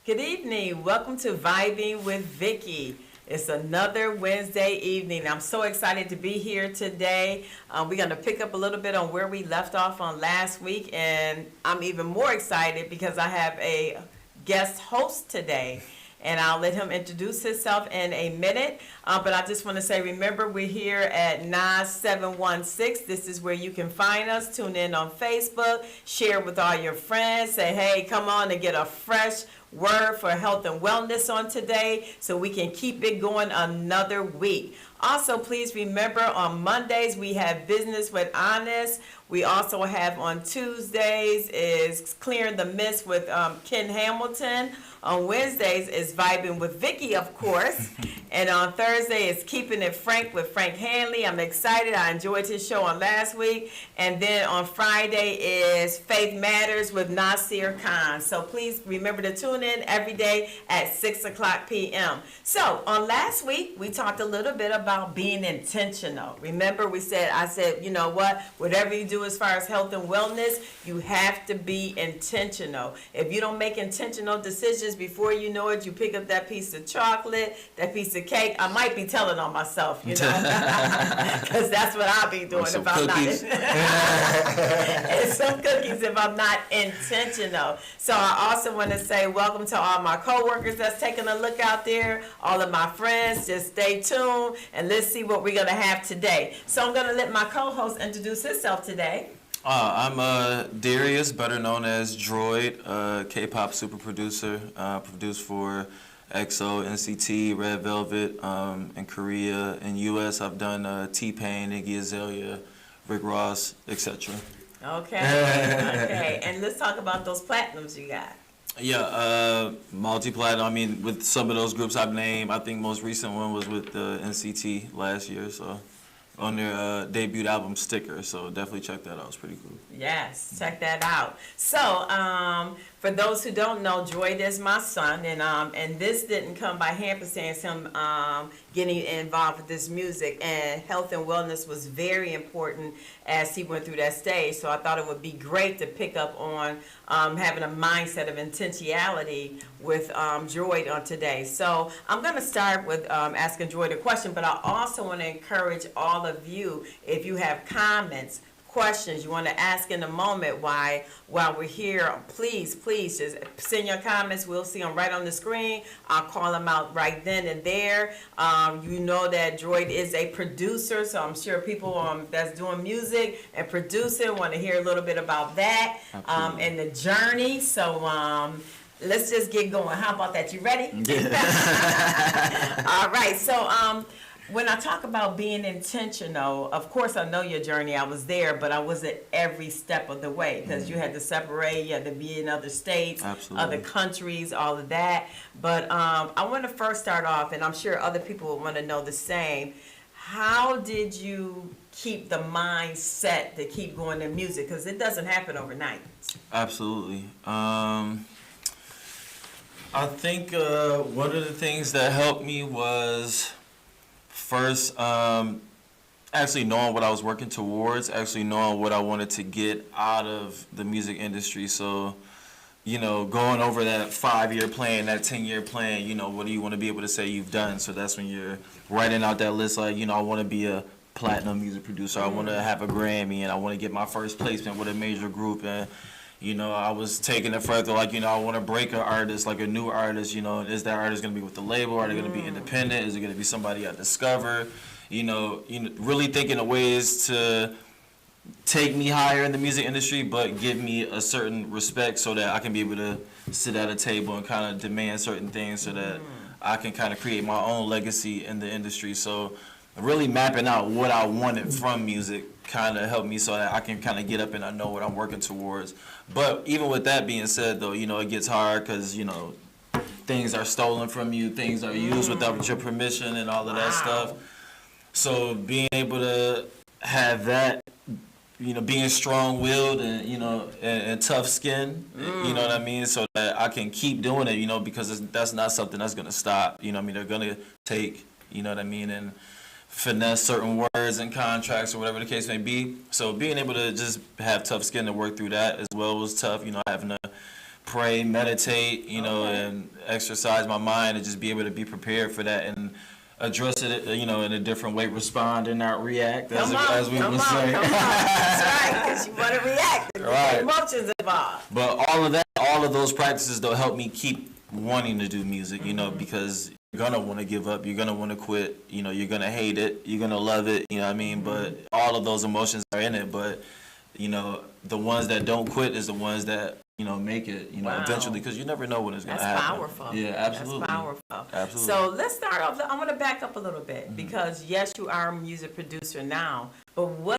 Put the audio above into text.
Good evening. Welcome to Vibing with Vicky. It's another Wednesday evening. I'm so excited to be here today. We're going to pick up a little bit on where we left off on last week, and I'm even more excited because I have a guest host today, and I'll let him introduce himself in a minute. But I just want to say, remember, we're here at 9716. This is where you can find us. Tune in on Facebook, share with all your friends, say, hey, come on and get a fresh word for health and wellness on today so we can keep it going another week. Also, please remember, on Mondays we have Business with Honest. We also have on Tuesdays is Clearing the Mist with Ken Hamilton. On Wednesdays is Vibing with Vicky, of course. And on Thursday is Keeping It Frank with Frank Hanley. I'm excited. I enjoyed his show on last week. And then on Friday is Faith Matters with Nasir Khan. So please remember to tune in every day at 6 o'clock p.m. So on last week, we talked a little bit about being intentional. Remember, I said, you know what? Whatever you do as far as health and wellness, you have to be intentional. If you don't make intentional decisions, before you know it, you pick up that piece of chocolate, that piece of cake. I might be telling on myself, you know, because that's what I'll be doing if I'm not. And some cookies if I'm not intentional. So I also want to say welcome to all my coworkers that's taking a look out there, all of my friends. Just stay tuned and let's see what we're going to have today. So I'm going to let my co-host introduce himself today. I'm Darius, better known as Droid, K-pop super producer, produced for EXO, NCT, Red Velvet, in Korea. In U.S., I've done T-Pain, Iggy Azalea, Rick Ross, etc. Okay, okay. And let's talk about those platinums you got. Yeah, multi-platinum. I mean, with some of those groups I've named, I think most recent one was with NCT last year, so on their debut album Sticker, so definitely check that out. It's pretty cool. Yes, check that out. So, for those who don't know, Droid is my son, and this didn't come by happenstance, him getting involved with this music, and health and wellness was very important as he went through that stage. So I thought it would be great to pick up on having a mindset of intentionality with Droid on today. So I'm going to start with asking Droid a question, but I also want to encourage all of you, if you have comments, questions you want to ask in a moment while we're here, please just send your comments. We'll see them right on the screen. I'll call them out right then and there. You know that Droid is a producer, so I'm sure people that's doing music and producing want to hear a little bit about that and the journey. So let's just get going. How about that? You ready? Yeah. All right. So when I talk about being intentional, of course I know your journey. I was there, but I wasn't every step of the way because you had to separate, you had to be in other states, other countries, all of that. But I want to first start off, and I'm sure other people will want to know the same. How did you keep the mind set to keep going in music? Because it doesn't happen overnight. Absolutely. I think one of the things that helped me was first, actually knowing what I was working towards, actually knowing what I wanted to get out of the music industry. So, you know, going over that 5-year plan, that 10-year plan, you know, what do you want to be able to say you've done? So that's when you're writing out that list, like, you know, I want to be a platinum music producer. I want to have a Grammy, and I want to get my first placement with a major group. And you know, I was taking it further, like, you know, I want to break an artist, like a new artist, you know, is that artist going to be with the label? Are they going to be independent? Is it going to be somebody I discover? You know, really thinking of ways to take me higher in the music industry, but give me a certain respect so that I can be able to sit at a table and kind of demand certain things so that I can kind of create my own legacy in the industry. So really mapping out what I wanted from music kind of helped me so that I can kind of get up and I know what I'm working towards. But even with that being said, though, you know, it gets hard because, you know, things are stolen from you, things are used without your permission and all of that stuff. So being able to have that, you know, being strong-willed and, you know, and tough skin, you know what I mean, so that I can keep doing it, you know, because that's not something that's going to stop. You know what I mean? They're going to take, you know what I mean, and finesse certain words and contracts or whatever the case may be. So being able to just have tough skin to work through that as well was tough, you know, having to pray, meditate, Okay. and exercise my mind and just be able to be prepared for that and address it, in a different way, respond and not react, as we would say. Come on. That's right, because you want to react. Right. Emotions involved. But all of those practices, they'll help me keep wanting to do music, because you're gonna want to give up, you're gonna want to quit, you're gonna hate it, you're gonna love it, you know what I mean? But all of those emotions are in it, but the ones that don't quit is the ones that make it, Wow. eventually, because you never know when it's gonna That's happen. powerful. Yeah, absolutely. That's powerful. Absolutely. So let's start off. I'm going to back up a little bit because yes, you are a music producer now, but what